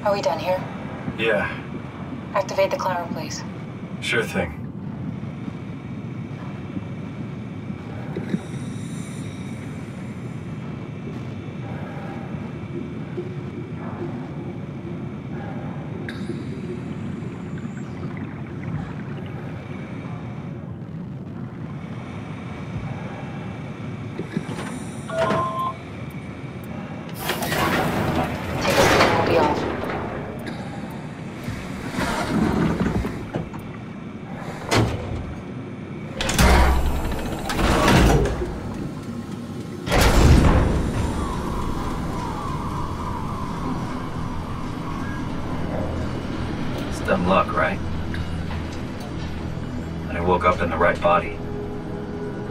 Are we done here? Yeah. Activate the climber, please. Sure thing. Dumb luck, right? I woke up in the right body.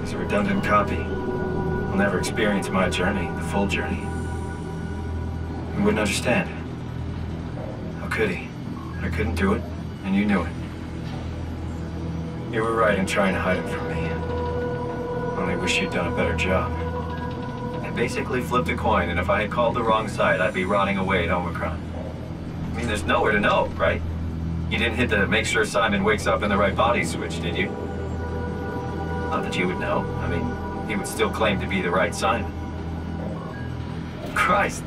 He's a redundant copy. He'll never experience my journey, the full journey. He wouldn't understand. How could he? I couldn't do it, and you knew it. You were right in trying to hide him from me. Only wish you'd done a better job. I basically flipped a coin, and if I had called the wrong side, I'd be rotting away at Omicron. I mean, there's nowhere to know, right? You didn't hit the make sure Simon wakes up in the right body switch, did you? Not that you would know. I mean, he would still claim to be the right Simon. Christ.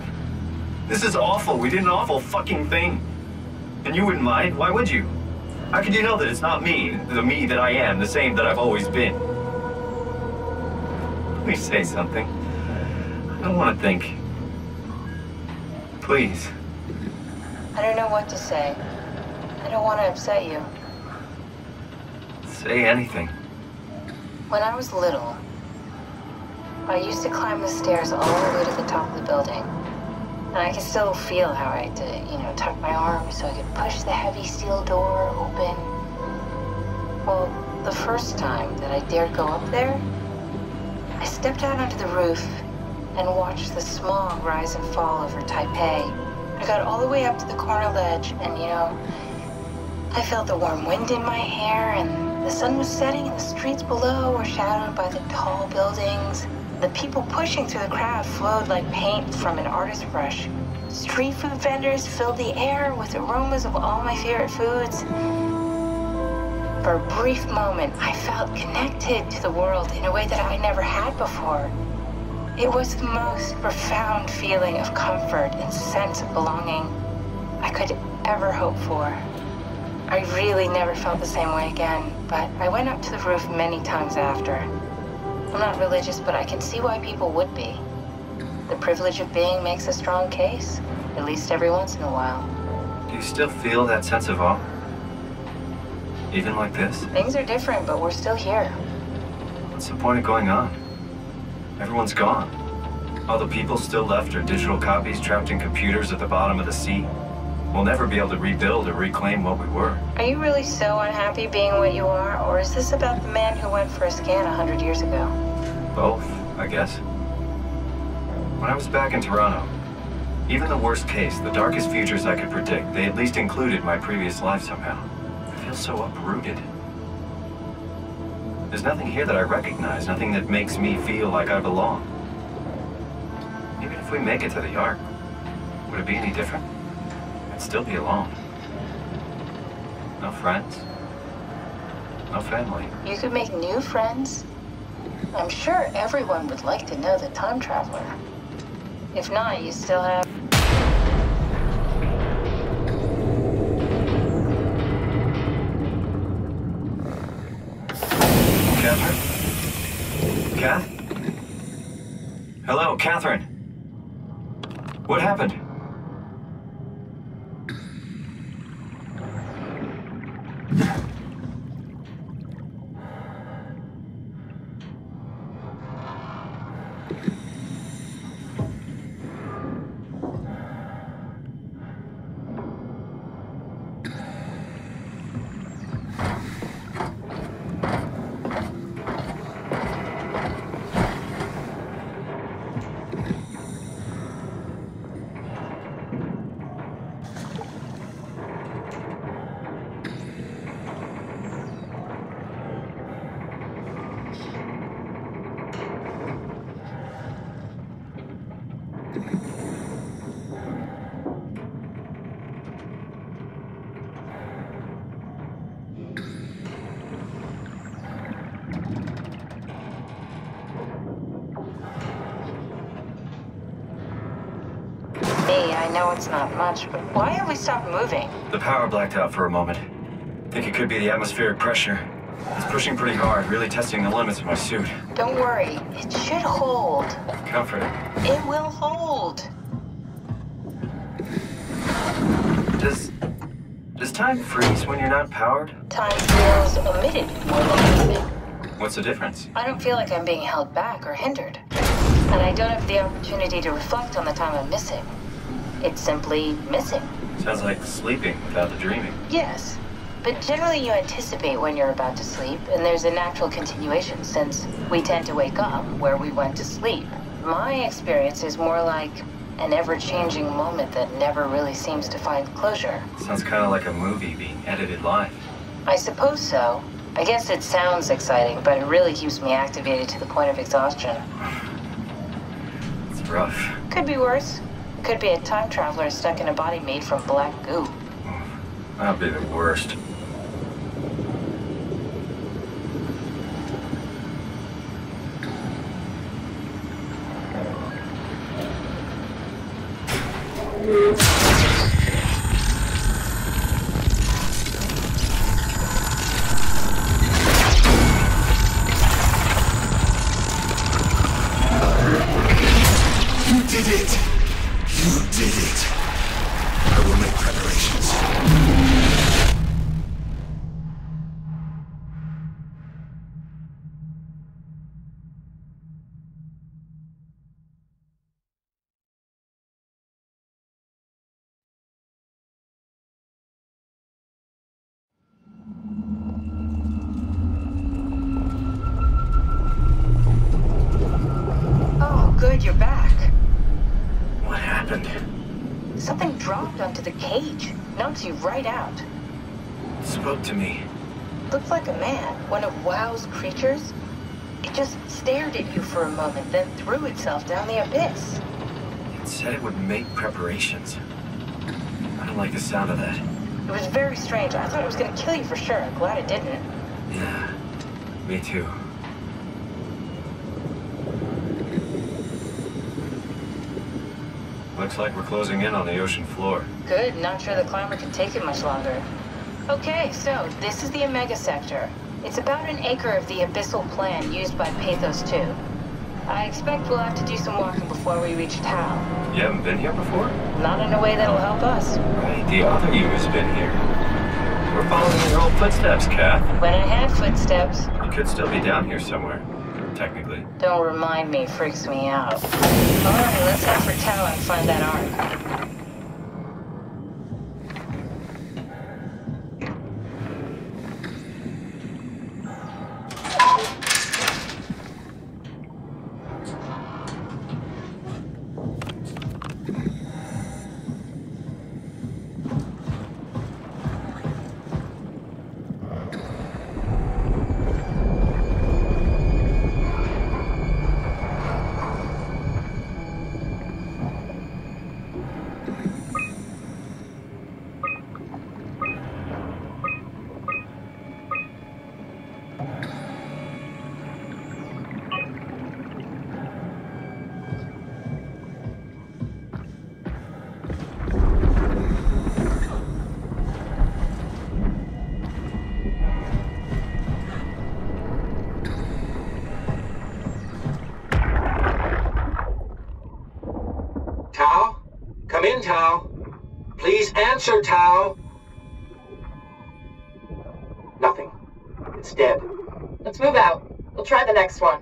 This is awful. We did an awful fucking thing. And you wouldn't mind? Why would you? How could you know that it's not me, the me that I am, the same that I've always been? Let me say something. I don't want to think. Please. I don't know what to say. I don't want to upset you. Say anything. When I was little, I used to climb the stairs all the way to the top of the building. And I can still feel how I had to, tuck my arms so I could push the heavy steel door open. Well, the first time that I dared go up there, I stepped out onto the roof and watched the smog rise and fall over Taipei. I got all the way up to the corner ledge and, I felt the warm wind in my hair, and the sun was setting, and the streets below were shadowed by the tall buildings. The people pushing through the crowd flowed like paint from an artist's brush. Street food vendors filled the air with aromas of all my favorite foods. For a brief moment, I felt connected to the world in a way that I never had before. It was the most profound feeling of comfort and sense of belonging I could ever hope for. I really never felt the same way again, but I went up to the roof many times after. I'm not religious, but I can see why people would be. The privilege of being makes a strong case, at least every once in a while. Do you still feel that sense of awe? Even like this? Things are different, but we're still here. What's the point of going on? Everyone's gone. All the people still left are digital copies trapped in computers at the bottom of the sea. We'll never be able to rebuild or reclaim what we were. Are you really so unhappy being what you are, or is this about the man who went for a scan 100 years ago? Both, I guess. When I was back in Toronto, even the worst case, the darkest futures I could predict, they at least included my previous life somehow. I feel so uprooted. There's nothing here that I recognize, nothing that makes me feel like I belong. Even if we make it to the Ark, would it be any different? I'd still be alone. No friends. No family. You could make new friends. I'm sure everyone would like to know the time traveler. If not, you still have... Catherine? Kath? Hello, Catherine. What happened? I know it's not much, but why have we stopped moving? The power blacked out for a moment. Think it could be the atmospheric pressure. It's pushing pretty hard, really testing the limits of my suit. Don't worry, it should hold. Comforting. It will hold. Does time freeze when you're not powered? Time feels omitted more than anything. What's the difference? I don't feel like I'm being held back or hindered. And I don't have the opportunity to reflect on the time I'm missing. It's simply missing. Sounds like sleeping without the dreaming. Yes. But generally you anticipate when you're about to sleep, and there's a natural continuation since we tend to wake up where we went to sleep. My experience is more like an ever-changing moment that never really seems to find closure. Sounds kind of like a movie being edited live. I suppose so. I guess it sounds exciting, but it really keeps me activated to the point of exhaustion. It's rough. Could be worse. Could be a time traveler stuck in a body made from black goo. That'd be the worst. Good, you're back. What happened? Something dropped onto the cage. Knocks you right out. It spoke to me. Looked like a man, one of WoW's creatures. It just stared at you for a moment, then threw itself down the abyss. It said it would make preparations. I don't like the sound of that. It was very strange. I thought it was going to kill you for sure. I'm glad it didn't. Yeah, me too. Looks like we're closing in on the ocean floor. Good, not sure the climber can take it much longer. Okay, so this is the Omega Sector. It's about an acre of the abyssal plan used by Pathos 2. I expect we'll have to do some walking before we reach Tau. You haven't been here before? Not in a way that'll help us. Right, the other you has been here. We're following your old footsteps, Kath. When I had footsteps. You could still be down here somewhere, technically. Don't remind me, freaks me out. Alright, let's head for Tau and find that ark. Tau? Come in, Tau. Please answer, Tau. Nothing. It's dead. Let's move out. We'll try the next one.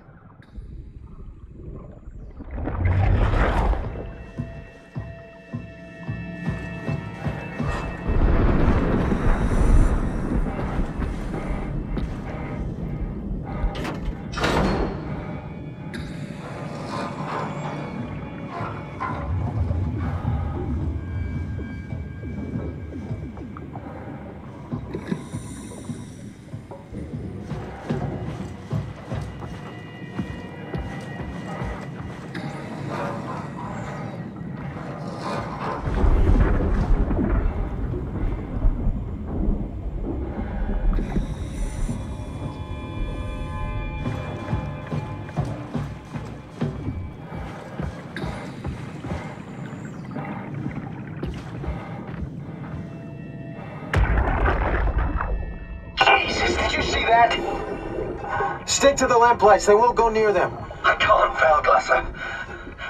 yet? Stick to the lamplights. They won't go near them. I can't fail, Glasser.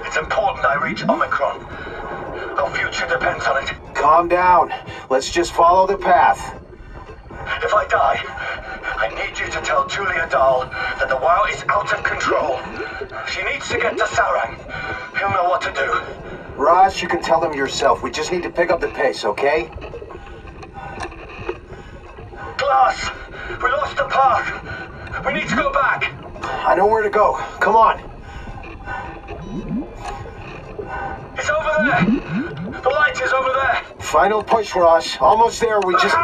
It's important I reach Omicron. Our future depends on it. Calm down. Let's just follow the path. If I die, I need you to tell Julia Dahl that the WoW is out of control. She needs to get to Sarang. He'll know what to do. Raj, you can tell them yourself. We just need to pick up the pace, okay? Glass! We lost the path! We need to go back! I know where to go. Come on. It's over there! The light is over there! Final push, Raj. Almost there. We just...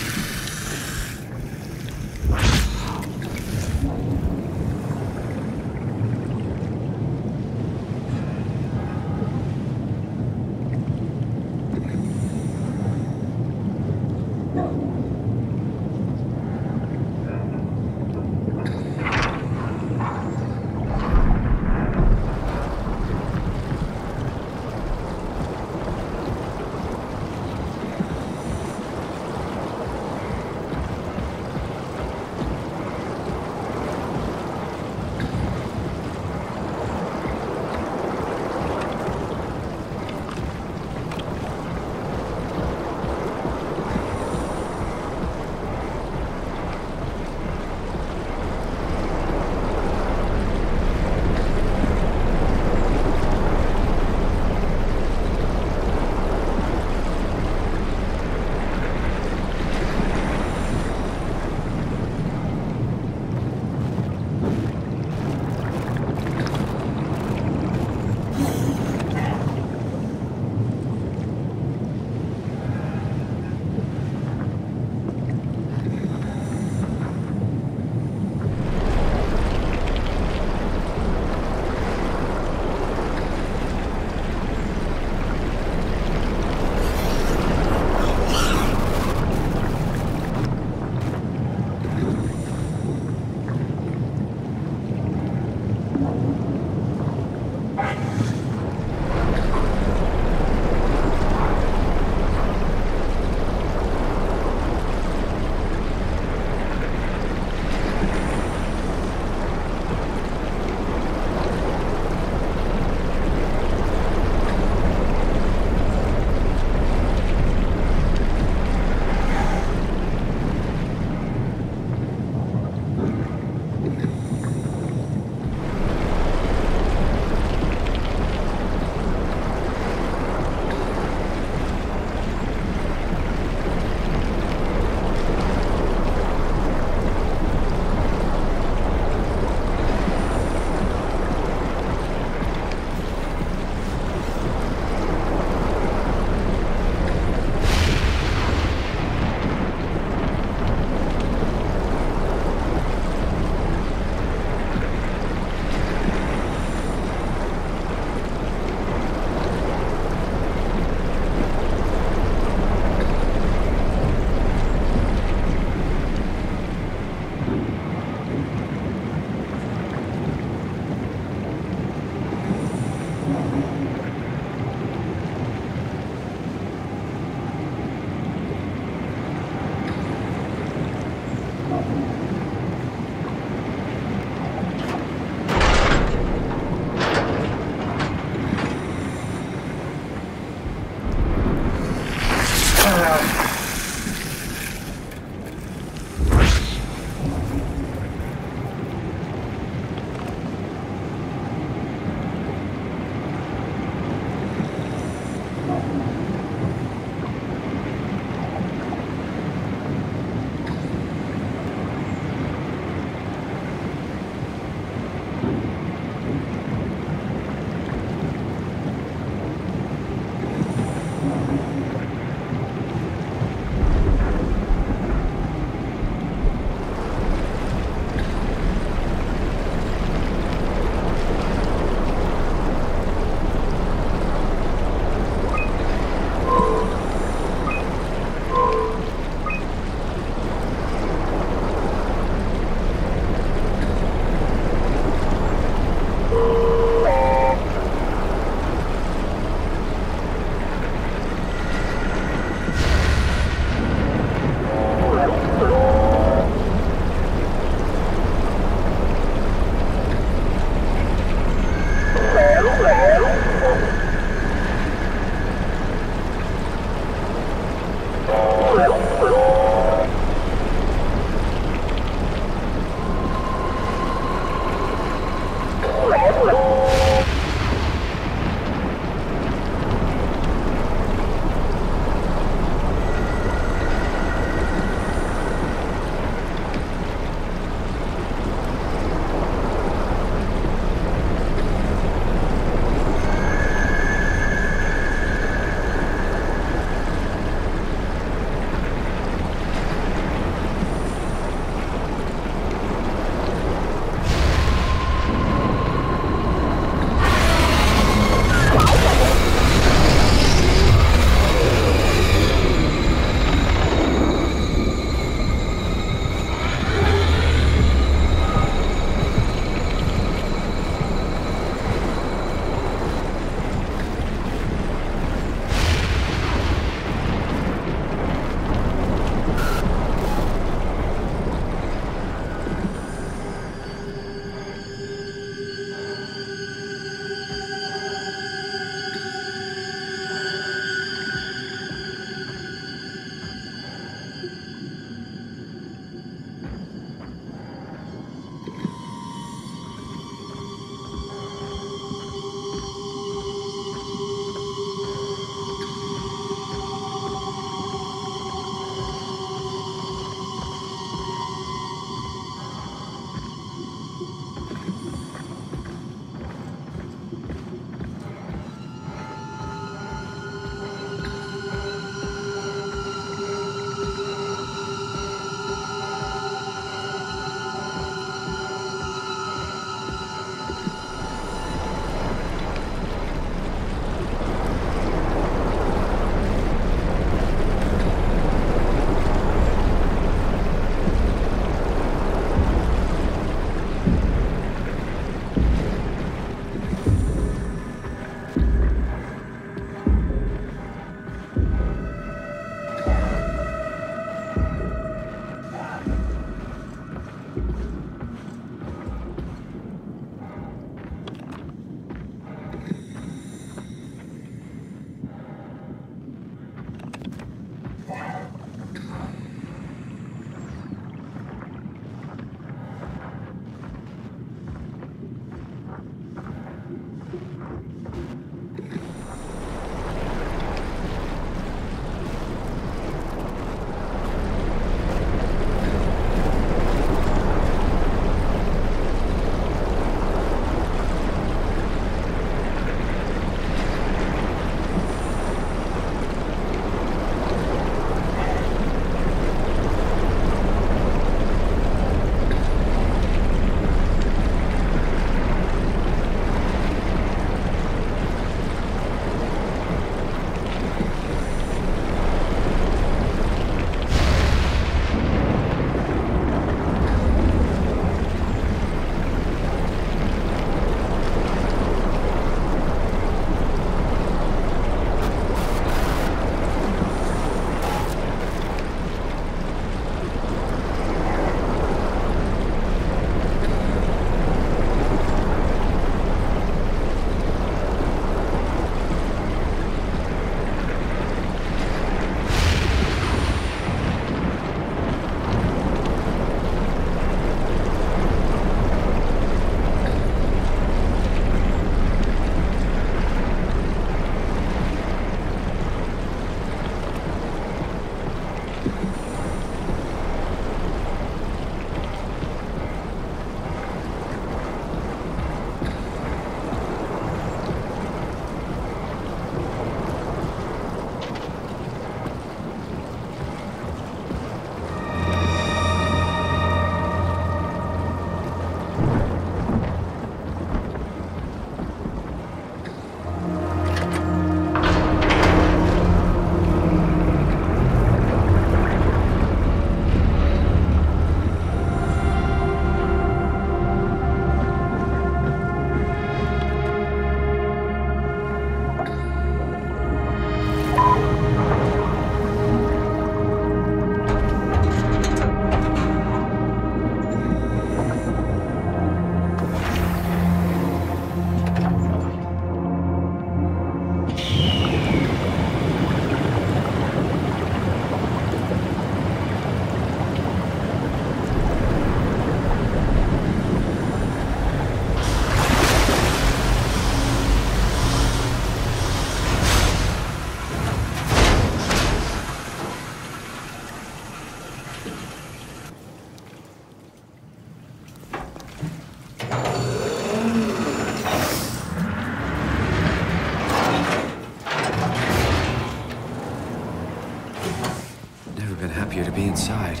inside.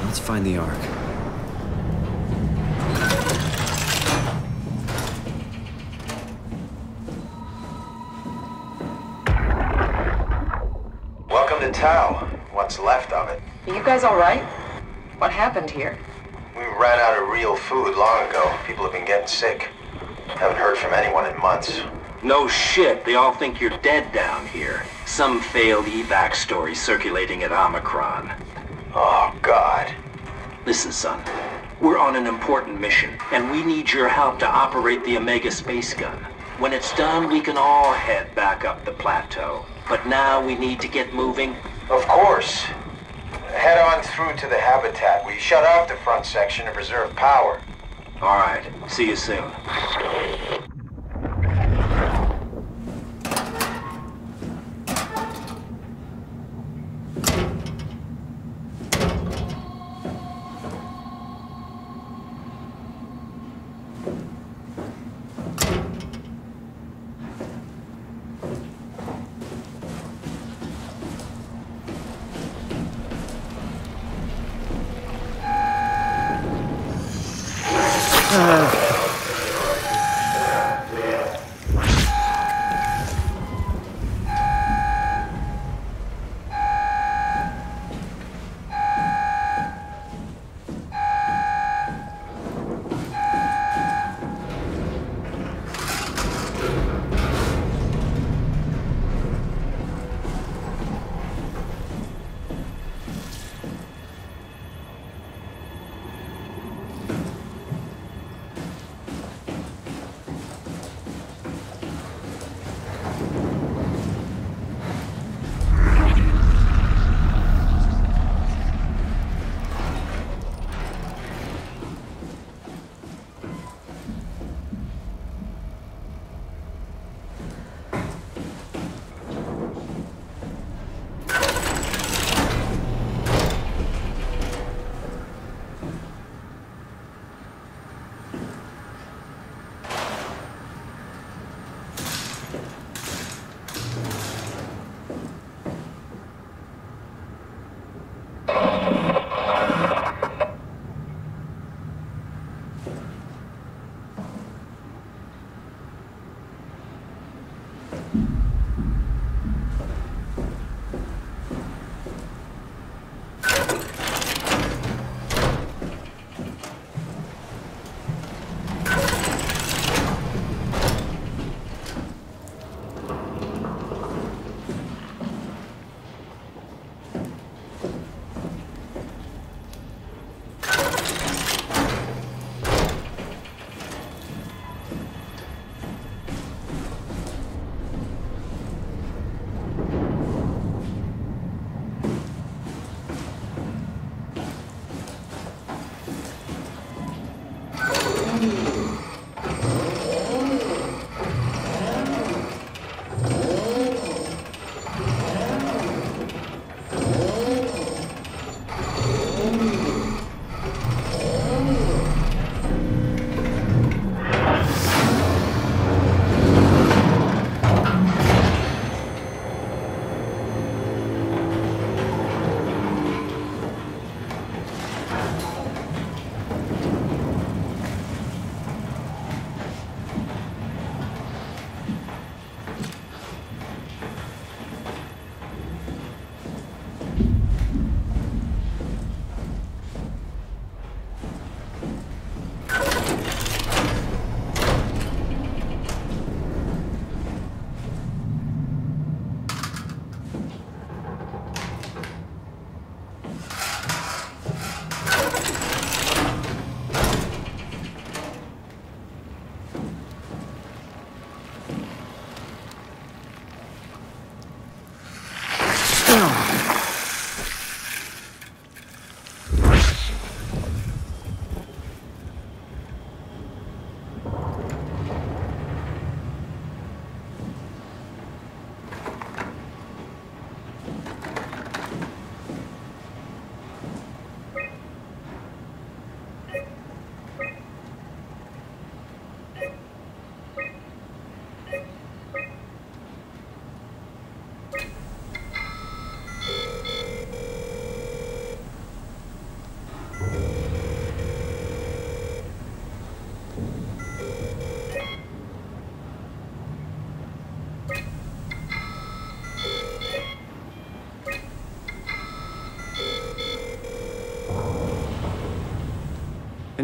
Let's find the Ark. Welcome to Tau. What's left of it. Are you guys alright? What happened here? We ran out of real food long ago. People have been getting sick. Haven't heard from anyone in months. No shit, they all think you're dead down here. Some failed evac story circulating at Omicron. Oh, God. Listen, son. We're on an important mission, and we need your help to operate the Omega space gun. When it's done, we can all head back up the plateau. But now we need to get moving. Of course. Head on through to the habitat. We shut off the front section to preserve power. All right. See you soon.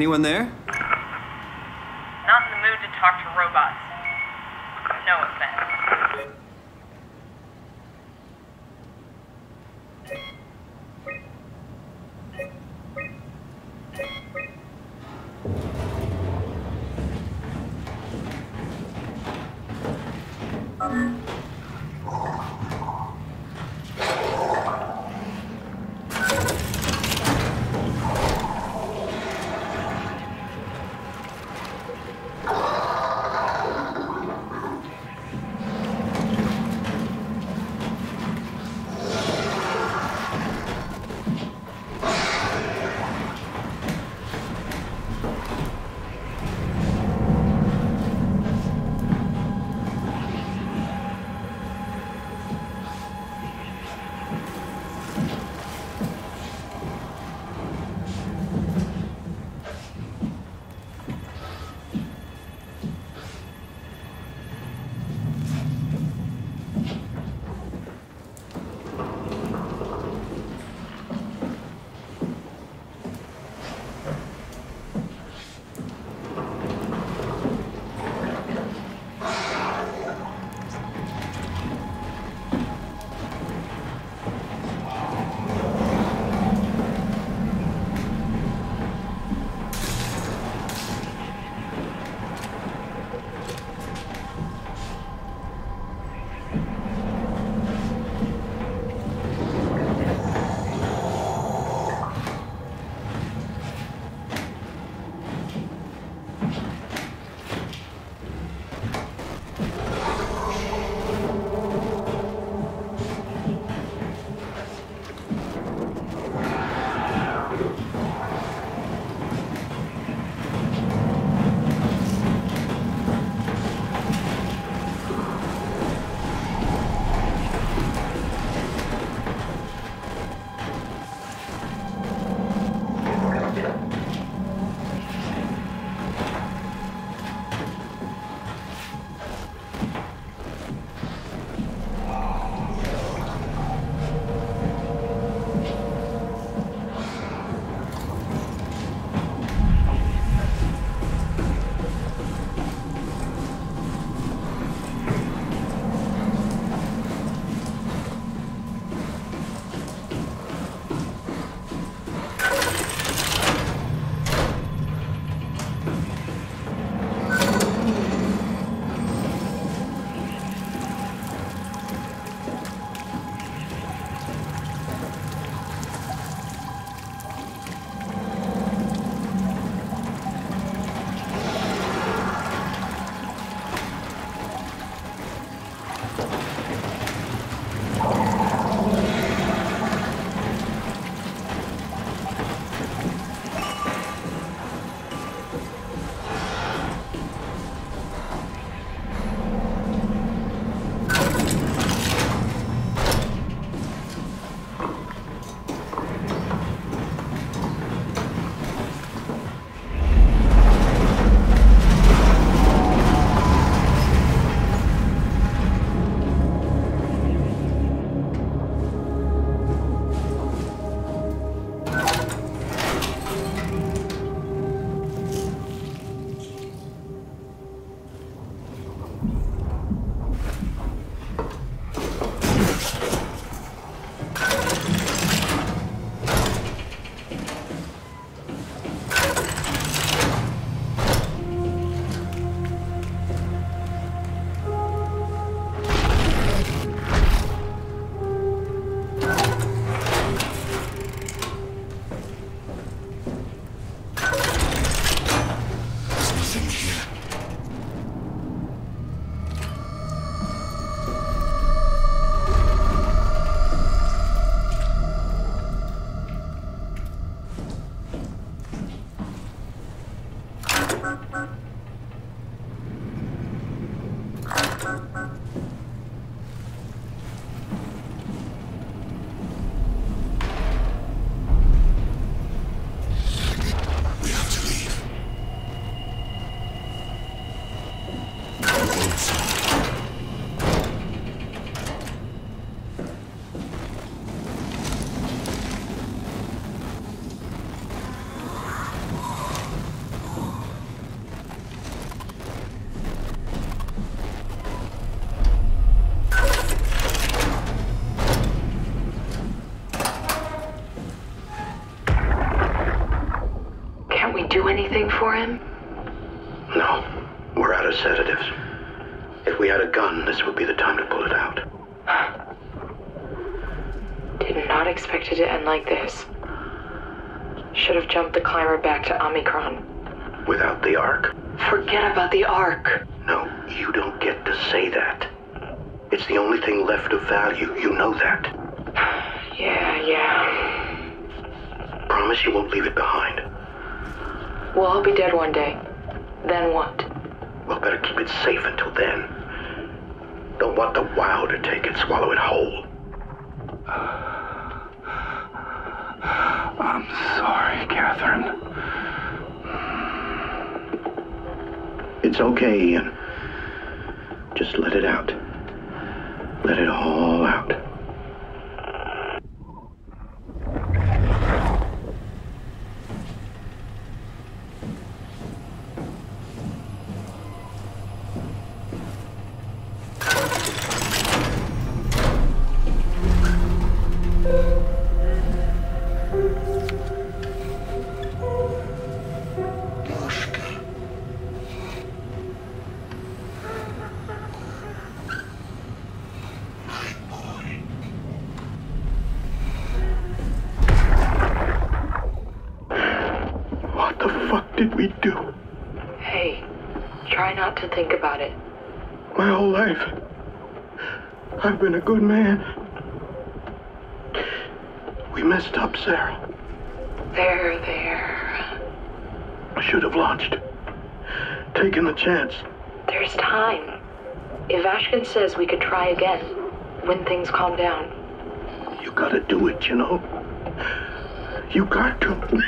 Anyone there? Not in the mood to talk to robots. No offense. we had a gun, this would be the time to pull it out. Did not expect it to end like this. Should have jumped the climber back to Omicron. Without the Ark? Forget about the Ark. No, you don't get to say that. It's the only thing left of value, you know that. Yeah. Promise you won't leave it behind. Well, I'll be dead one day. Then what? Well, better keep it safe until then. Don't want the wow to take it, swallow it whole. I'm sorry, Catherine. It's okay, Ian. Just let it out. Let it all out. Did we do? Hey, try not to think about it. My whole life, I've been a good man. We messed up, Sarah. There. I should have launched. Taken the chance. There's time. If Ashkin says we could try again, when things calm down. You gotta do it, you know? You got to.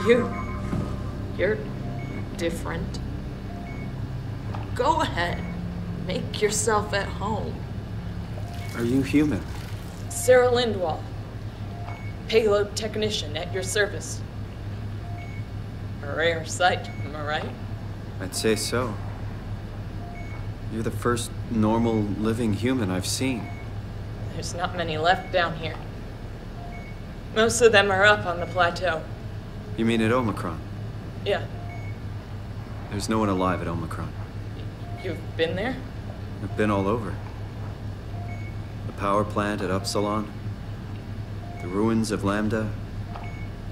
You're different. Go ahead. Make yourself at home. Are you human? Sarah Lindwall. Payload technician at your service. A rare sight, am I right? I'd say so. You're the first normal living human I've seen. There's not many left down here. Most of them are up on the plateau. You mean at Omicron? Yeah. There's no one alive at Omicron. You've been there? I've been all over. The power plant at Upsilon, the ruins of Lambda,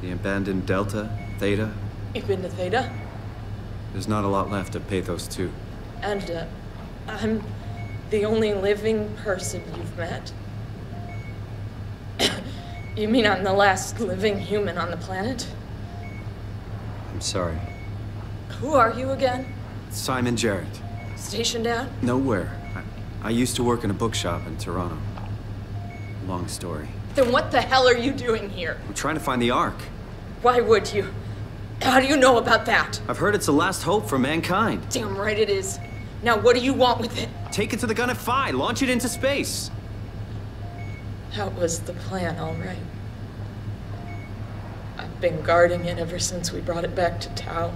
the abandoned Delta, Theta. You've been to Theta? There's not a lot left of Pathos 2. And, I'm the only living person you've met? You mean I'm the last living human on the planet? I'm sorry. Who are you again? Simon Jarrett. Stationed out? Nowhere. I used to work in a bookshop in Toronto. Long story. Then what the hell are you doing here? I'm trying to find the Ark. Why would you? How do you know about that? I've heard it's the last hope for mankind. Damn right it is. Now what do you want with it? Take it to the Gunnet Phi, launch it into space. That was the plan, all right. I've been guarding it ever since we brought it back to Tau.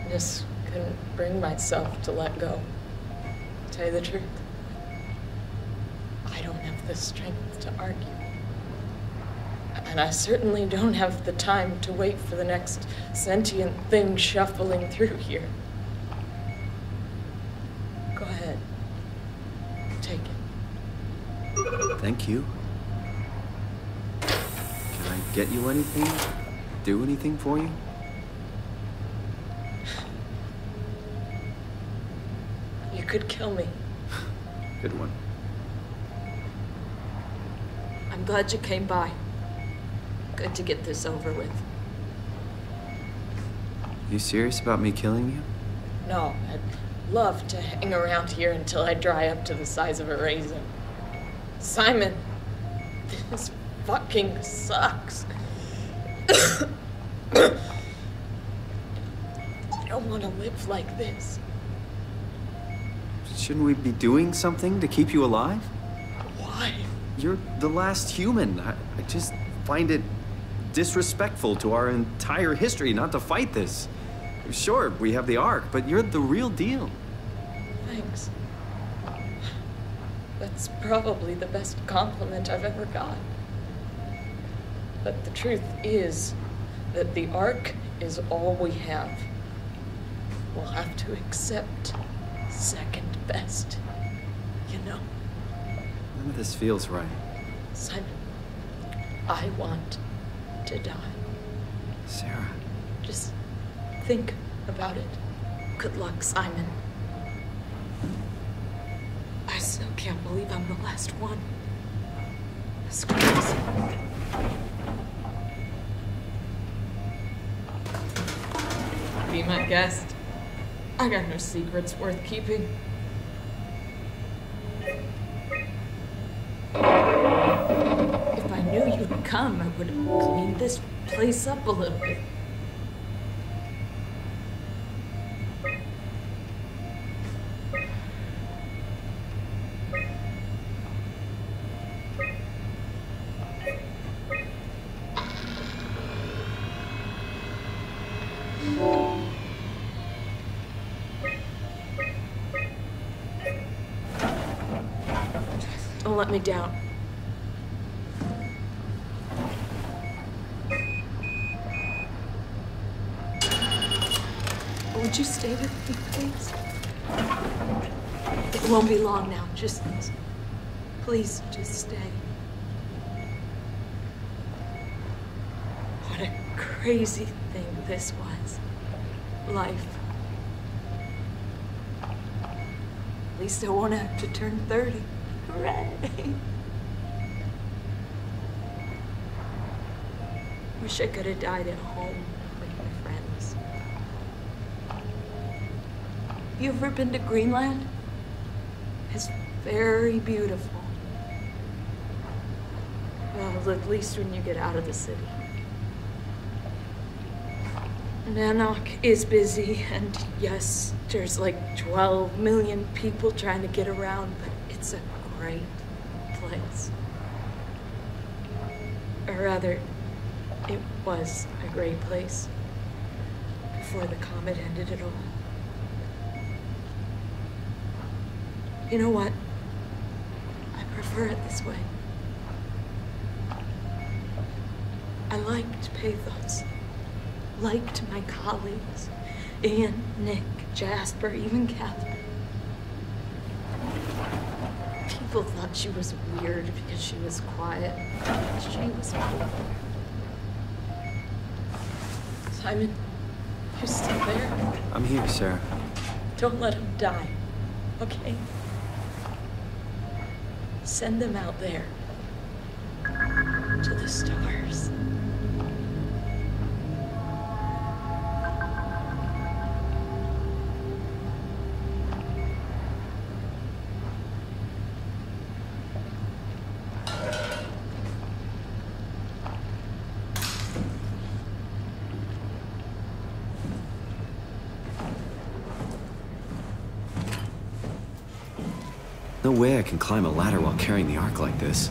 Just couldn't bring myself to let go. To tell you the truth, I don't have the strength to argue. And I certainly don't have the time to wait for the next sentient thing shuffling through here. Go ahead. Take it. Thank you. Can I get you anything? Do anything for you? You could kill me. Good one. I'm glad you came by. Good to get this over with. You serious about me killing you? No, I'd love to hang around here until I dry up to the size of a raisin. Simon, this fucking sucks. I don't want to live like this. Shouldn't we be doing something to keep you alive? Why? You're the last human. I just find it disrespectful to our entire history not to fight this. Sure, we have the Ark, but you're the real deal. Thanks. That's probably the best compliment I've ever got. But the truth is that the Ark is all we have. We'll have to accept second best, you know? None of this feels right. Simon, I want to die. Sarah. Just think about it. Good luck, Simon. I still can't believe I'm the last one. It's crazy. Be my guest. I got no secrets worth keeping. If I knew you'd come, I would have cleaned this place up a little bit. Don't let me down. Would you stay with me, please? It won't be long now. Just, please, just stay. What a crazy thing this was. Life. At least I won't have to turn 30. Hooray! Wish I could have died at home with my friends. You ever been to Greenland? It's very beautiful. Well, at least when you get out of the city. Nanook is busy, and yes, there's like 12 million people trying to get around, but it's a great place. Or rather, it was a great place before the comet ended it all. You know what? I prefer it this way. I liked Pathos. Liked my colleagues. Ian, Nick, Jasper, even Catherine. People thought she was weird because she was quiet. She was cool. Simon, you're still there? I'm here, Sarah. Don't let him die, okay? Send them out there. To the stars. No way I can climb a ladder while carrying the Ark like this.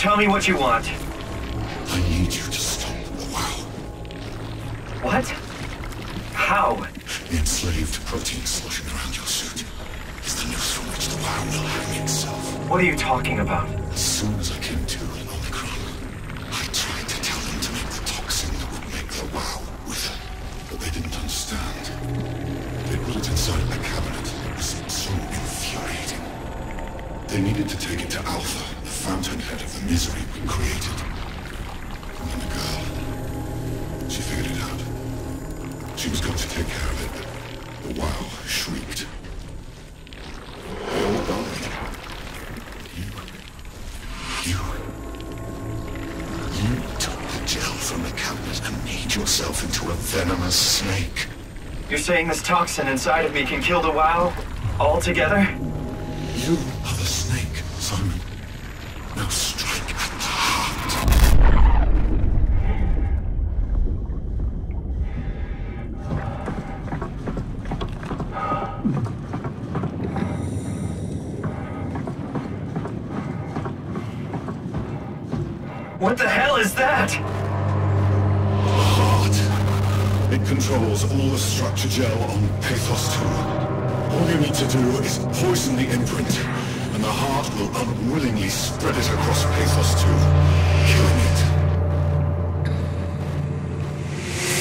tell me what you want. I need you to stop the WoW. What? How? The enslaved protein sloshing around your suit is the noose from which the WoW will hang itself. What are you talking about? As soon as I came to in Omicron, I tried to tell them to make the toxin that would make the WoW wither, but they didn't understand. They put it inside a cabinet. It was so infuriating. They needed to take it to Alpha, the fountainhead of the misery we created. And then the girl, she figured it out. She was going to take care of it, but the WoW shrieked. They all died. You took the gel from the cabinet and made yourself into a venomous snake. You're saying this toxin inside of me can kill the WoW? All together? You are the snake, Simon. Now strike at the heart. What the hell is that? The heart. It controls all the structure gel on Pathos 2. All you need to do is poison the imprint, and the heart will unwillingly spread it across Pathos 2, killing it.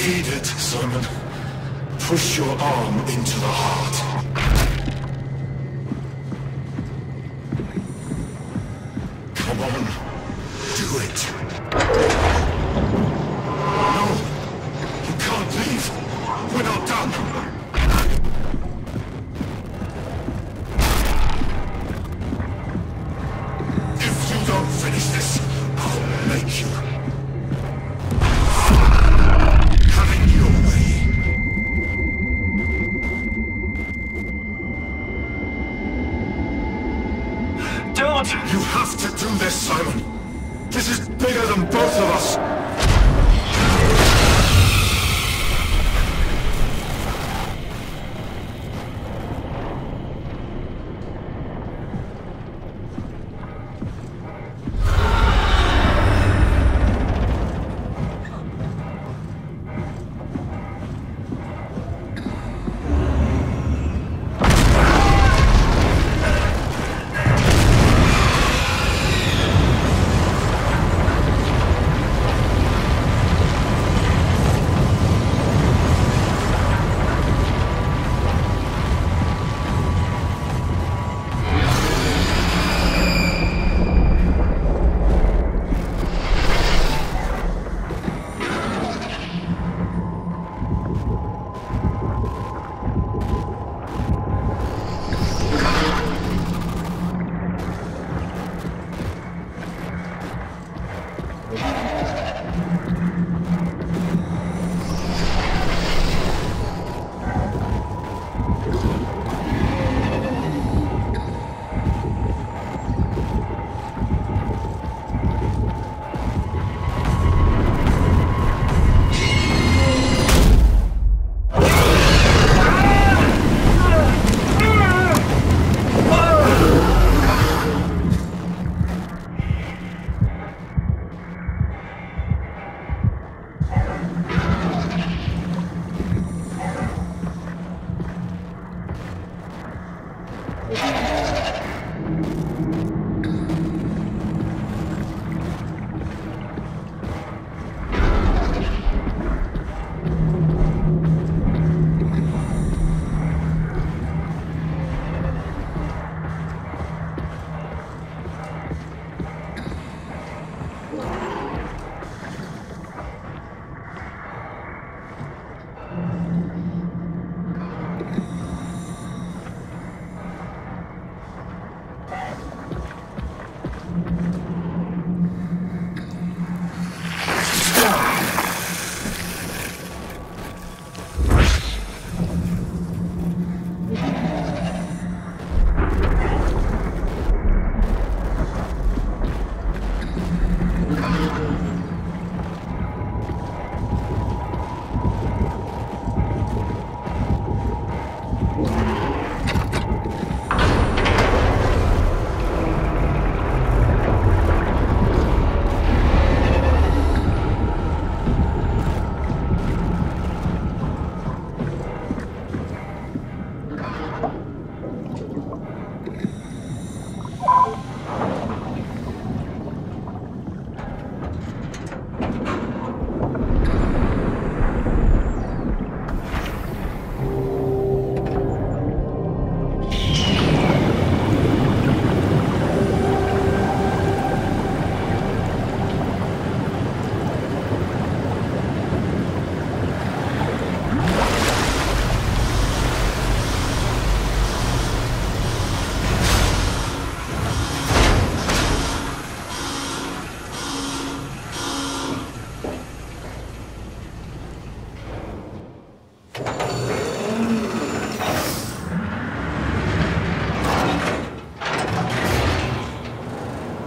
Feed it, Simon. Push your arm into the heart. Come on. Do it. No. You can't leave. We're not done. If you don't finish this, I'll make you. Having your way. Don't! You have to do this, Simon. This is bigger than both of us.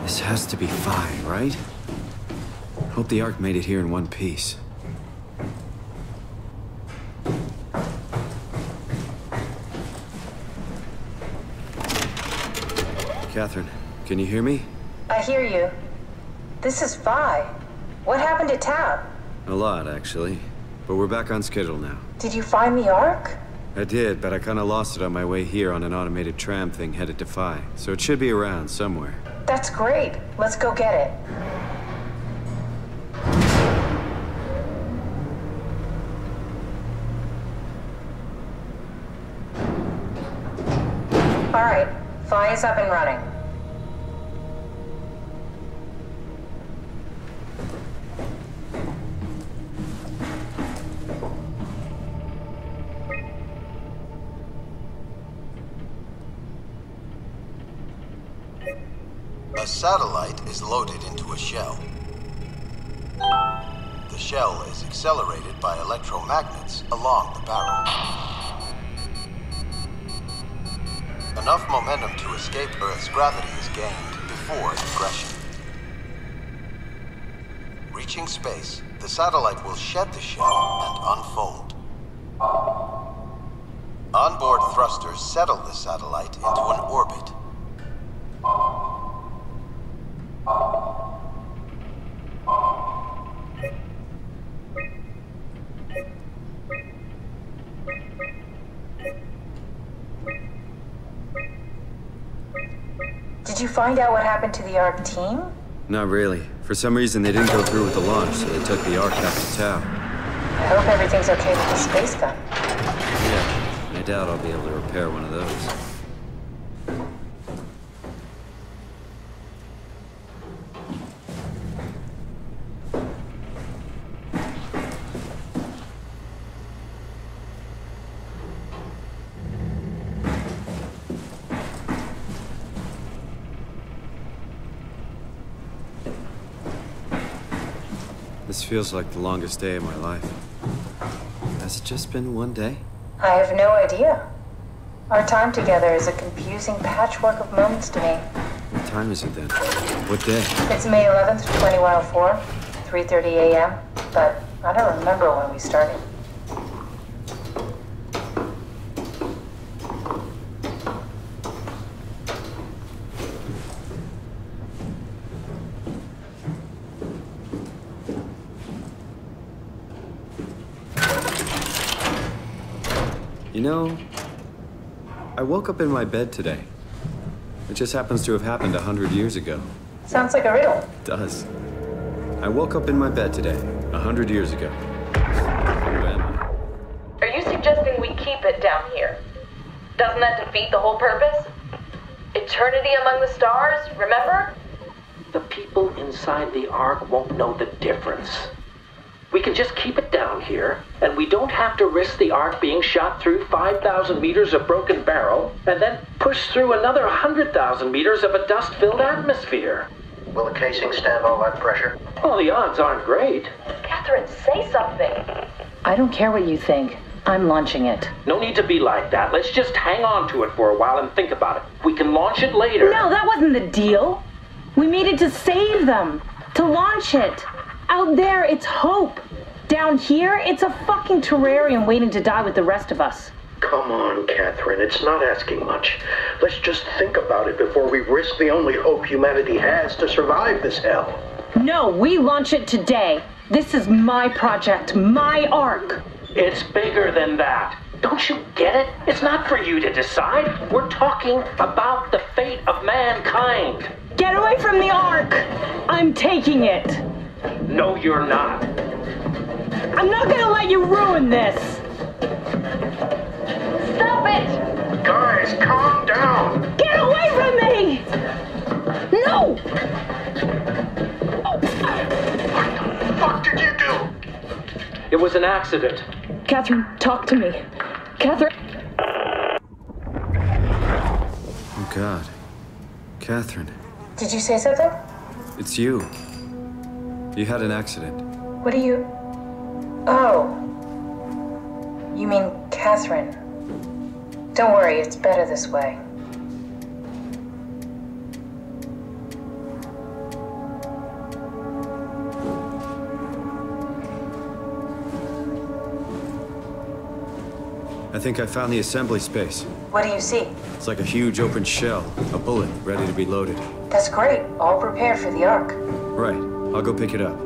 This has to be Phi, right? Hope the Ark made it here in one piece. Catherine, can you hear me? I hear you. This is Phi. What happened to Tab? A lot, actually. But we're back on schedule now. Did you find the Ark? I did, but I kinda lost it on my way here on an automated tram thing headed to Phi. So it should be around somewhere. That's great. Let's go get it. All right, Phi is up and running. A satellite is loaded into a shell. The shell is accelerated by electromagnets along the barrel. Enough momentum to escape Earth's gravity is gained before ingression. Reaching space, the satellite will shed the shell and unfold. Onboard thrusters settle the satellite into an orbit. Did you find out what happened to the Ark team? Not really. For some reason, they didn't go through with the launch, so they took the Ark back to Tau. I hope everything's okay with the space gun. Yeah, I doubt I'll be able to repair one of those. This feels like the longest day of my life. Has it just been one day? I have no idea. Our time together is a confusing patchwork of moments to me. What time is it then? What day? It's May 11th, 2104, 3:30 a.m., but I don't remember when we started. You know, I woke up in my bed today. It just happens to have happened 100 years ago. Sounds like a riddle. It does. I woke up in my bed today, 100 years ago. Who am I? Are you suggesting we keep it down here? Doesn't that defeat the whole purpose? Eternity among the stars, remember? The people inside the Ark won't know the difference. We can just keep it down here, and we don't have to risk the Ark being shot through 5,000 meters of broken barrel, and then push through another 100,000 meters of a dust-filled atmosphere. Will the casing stand all that pressure? Well, the odds aren't great. Catherine, say something. I don't care what you think. I'm launching it. No need to be like that. Let's just hang on to it for a while and think about it. We can launch it later. No, that wasn't the deal. We made it to save them, to launch it. Out there, it's hope. Down here, it's a fucking terrarium waiting to die with the rest of us. Come on, Catherine, it's not asking much. Let's just think about it before we risk the only hope humanity has to survive this hell. No, we launch it today. This is my project, my Ark. It's bigger than that. Don't you get it? It's not for you to decide. We're talking about the fate of mankind. Get away from the Ark! I'm taking it. No, you're not. I'm not gonna let you ruin this. Stop it! Guys, calm down! Get away from me! No! What the fuck did you do? It was an accident. Catherine, talk to me. Catherine. Oh, God. Catherine. Did you say something? It's you. You had an accident. What do you... Oh. You mean Catherine. Don't worry, it's better this way. I think I found the assembly space. What do you see? It's like a huge open shell, a bullet ready to be loaded. That's great. All prepared for the Ark. Right. I'll go pick it up.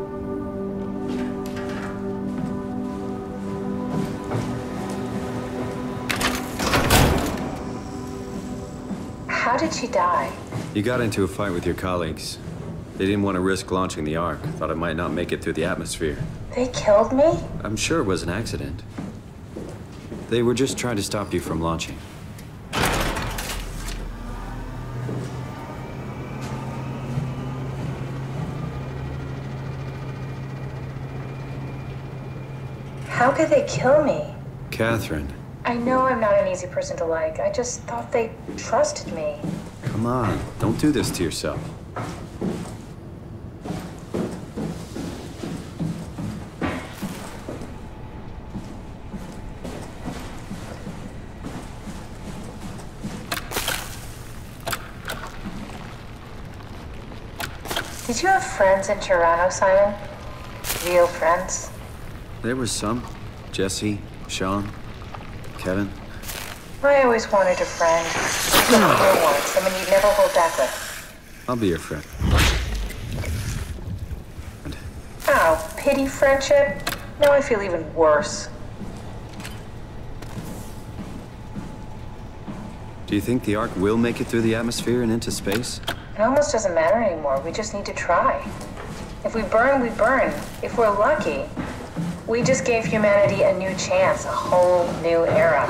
How did she die? You got into a fight with your colleagues. They didn't want to risk launching the Ark. Thought it might not make it through the atmosphere. They killed me? I'm sure it was an accident. They were just trying to stop you from launching. How could they kill me? Catherine. I know I'm not an easy person to like. I just thought they trusted me. Come on, don't do this to yourself. Did you have friends in Toronto, Simon? Real friends? There was some. Jesse, Sean, Kevin. I always wanted a friend. Real one, someone you'd never hold back with. I'll be your friend. Oh, pity friendship? Now I feel even worse. Do you think the Ark will make it through the atmosphere and into space? It almost doesn't matter anymore. We just need to try. If we burn, we burn. If we're lucky, we just gave humanity a new chance, a whole new era.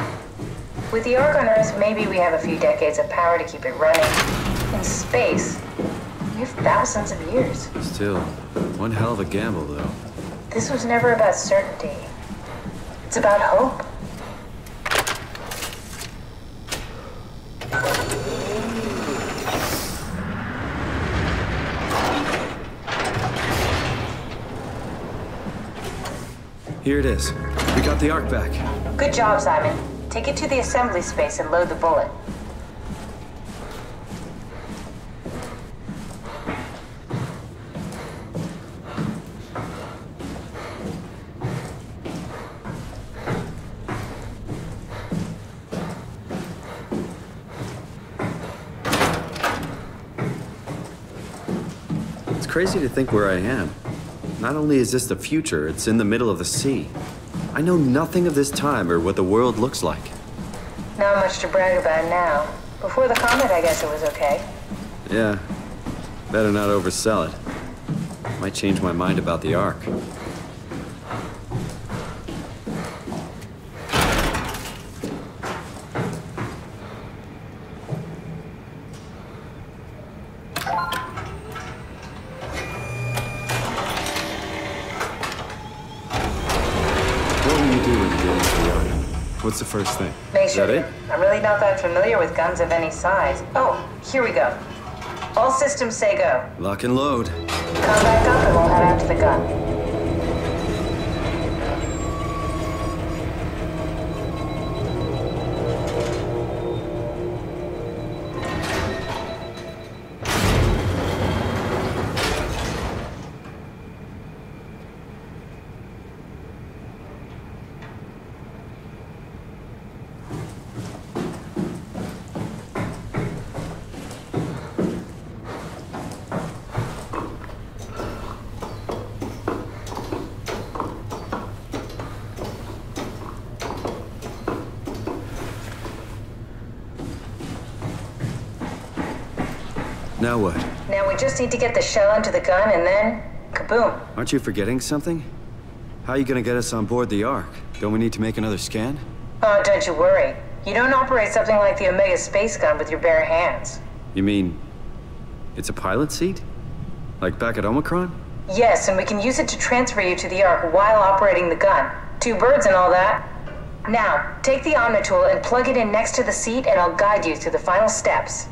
With the Ark on Earth, maybe we have a few decades of power to keep it running. In space, we have thousands of years. Still, one hell of a gamble, though. This was never about certainty. It's about hope. Here it is. We got the Ark back. Good job, Simon. Take it to the assembly space and load the bullet. It's crazy to think where I am. Not only is this the future, it's in the middle of the sea. I know nothing of this time or what the world looks like. Not much to brag about now. Before the comet, I guess it was okay. Yeah. Better not oversell it. Might change my mind about the Ark. What's the first thing? Is that it? I'm really not that familiar with guns of any size. Oh, here we go. All systems say go. Lock and load. Come back up and we'll head out to the gun. Now what? Now we just need to get the shell into the gun and then, kaboom. Aren't you forgetting something? How are you gonna get us on board the Ark? Don't we need to make another scan? Oh, don't you worry. You don't operate something like the Omega space gun with your bare hands. You mean, it's a pilot seat? Like back at Omicron? Yes, and we can use it to transfer you to the Ark while operating the gun. 2 birds and all that. Now, take the Omnitool and plug it in next to the seat and I'll guide you through the final steps.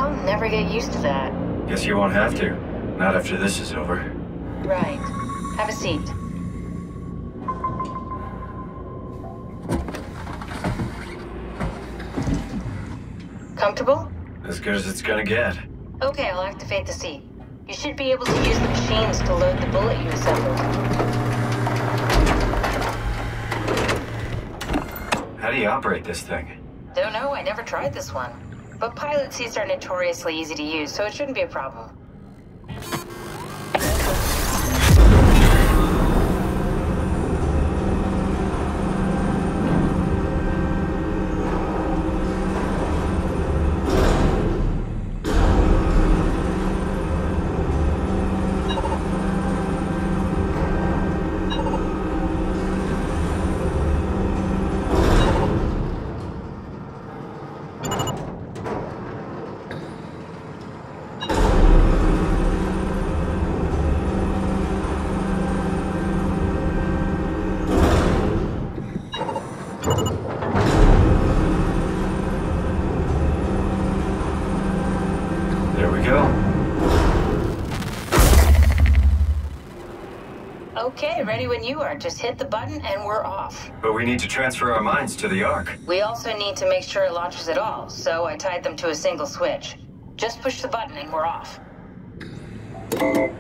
I'll never get used to that. Guess you won't have to. Not after this is over. Right. Have a seat. Comfortable? As good as it's gonna get. Okay, I'll activate the seat. You should be able to use the machines to load the bullet you assembled. How do you operate this thing? Don't know, I never tried this one. But pilot seats are notoriously easy to use, so it shouldn't be a problem. Okay, ready when you are. Just hit the button and we're off. But we need to transfer our minds to the Ark. We also need to make sure it launches at all, so I tied them to a single switch. Just push the button and we're off. Here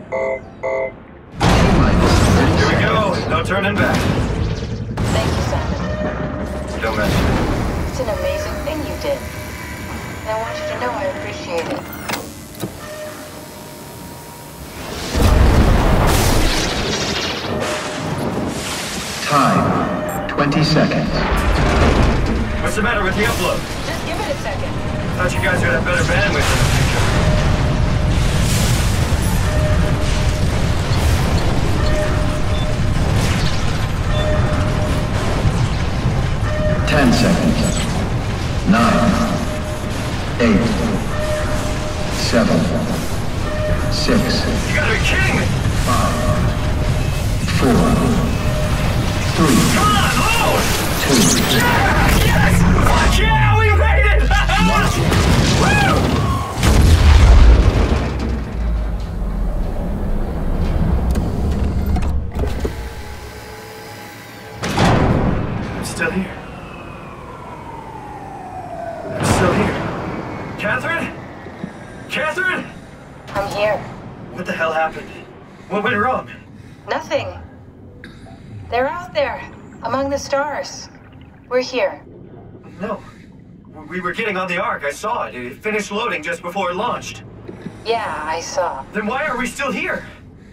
we go. No turning back. Thank you, Simon. Don't mention it. It's an amazing thing you did. And I want you to know I appreciate it. Time, 20 seconds. What's the matter with the upload? Just give it a second. Thought you guys would have better bandwidth in the future. 10 seconds. 9, 8, 7, 6. You gotta be kidding me! 5, 4, 3, Come on, load! 2. Yeah! Yes! Fuck yeah! We made it! Woo! I'm still here. I'm still here. Catherine? Catherine? I'm here. What the hell happened? What went wrong? Nothing. They're out there, among the stars. We're here. No. We were getting on the Ark. I saw it. It finished loading just before it launched. Yeah, I saw. Then why are we still here?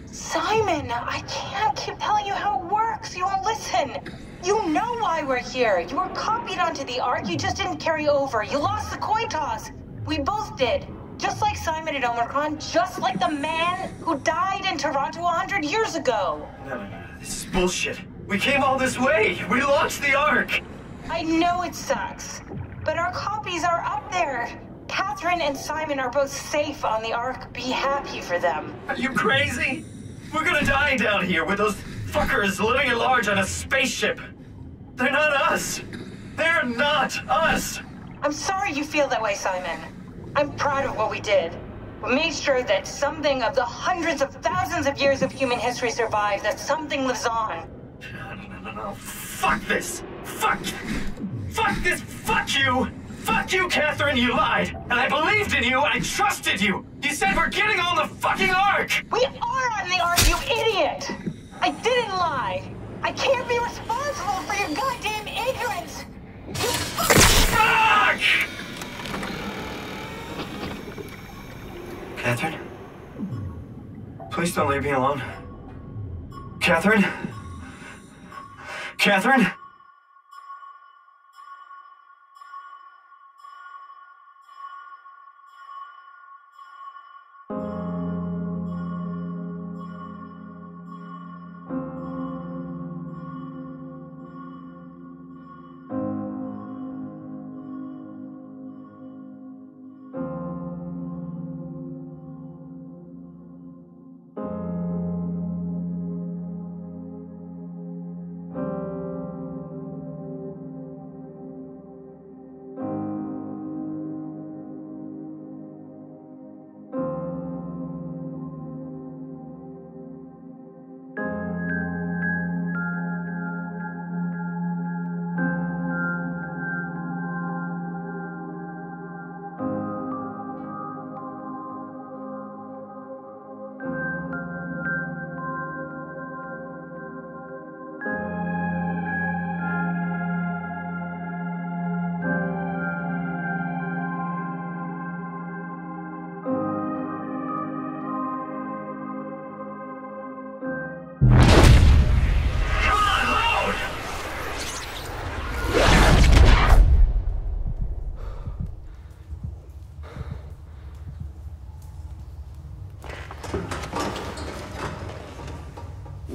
Simon, I can't keep telling you how it works. You won't listen. You know why we're here. You were copied onto the Ark. You just didn't carry over. You lost the coin toss. We both did. Just like Simon at Omicron, just like the man who died in Toronto 100 years ago. No. This is bullshit. We came all this way. We launched the Ark. I know it sucks, but our copies are up there. Catherine and Simon are both safe on the Ark. Be happy for them. Are you crazy? We're gonna die down here with those fuckers living at large on a spaceship. They're not us. They're not us. I'm sorry you feel that way, Simon. I'm proud of what we did. We made sure that something of the hundreds of thousands of years of human history survived, that something lives on. No. Fuck this. Fuck this. Fuck you. Fuck you, Catherine. You lied. And I believed in you. I trusted you. You said we're getting on the fucking Ark. We are on the Ark, you idiot. I didn't lie. I can't be responsible for your goddamn ignorance. You fuck! Catherine? Please don't leave me alone. Catherine? Catherine?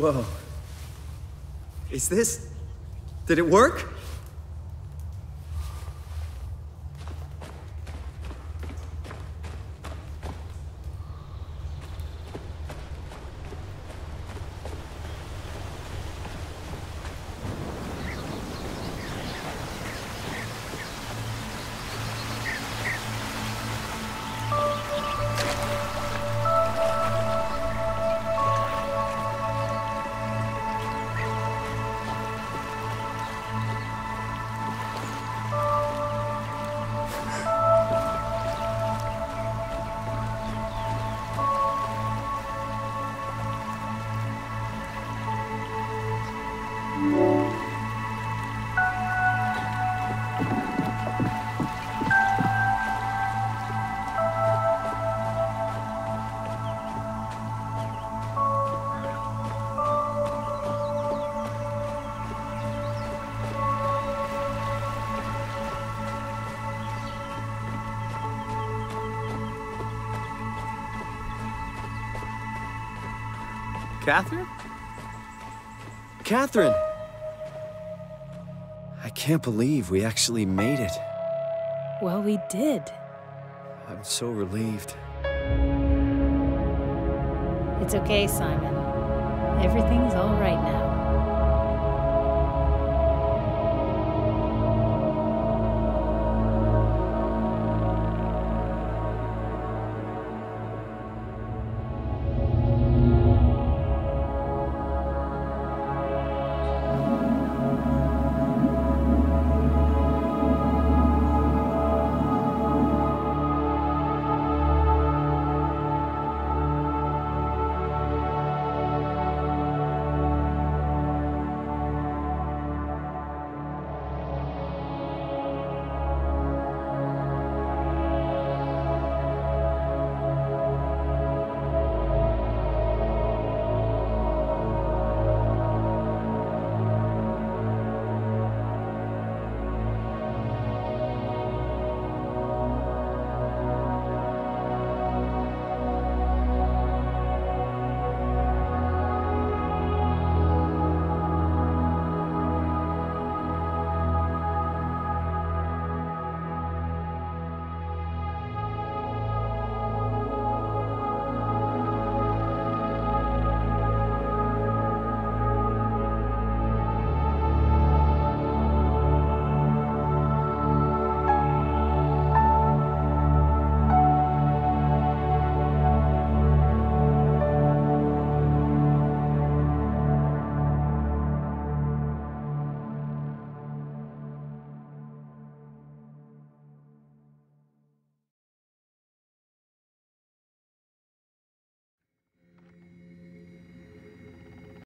Whoa. Is this... Did it work? Catherine? Catherine! I can't believe we actually made it. Well, we did. I'm so relieved. It's okay, Simon. Everything's all right now.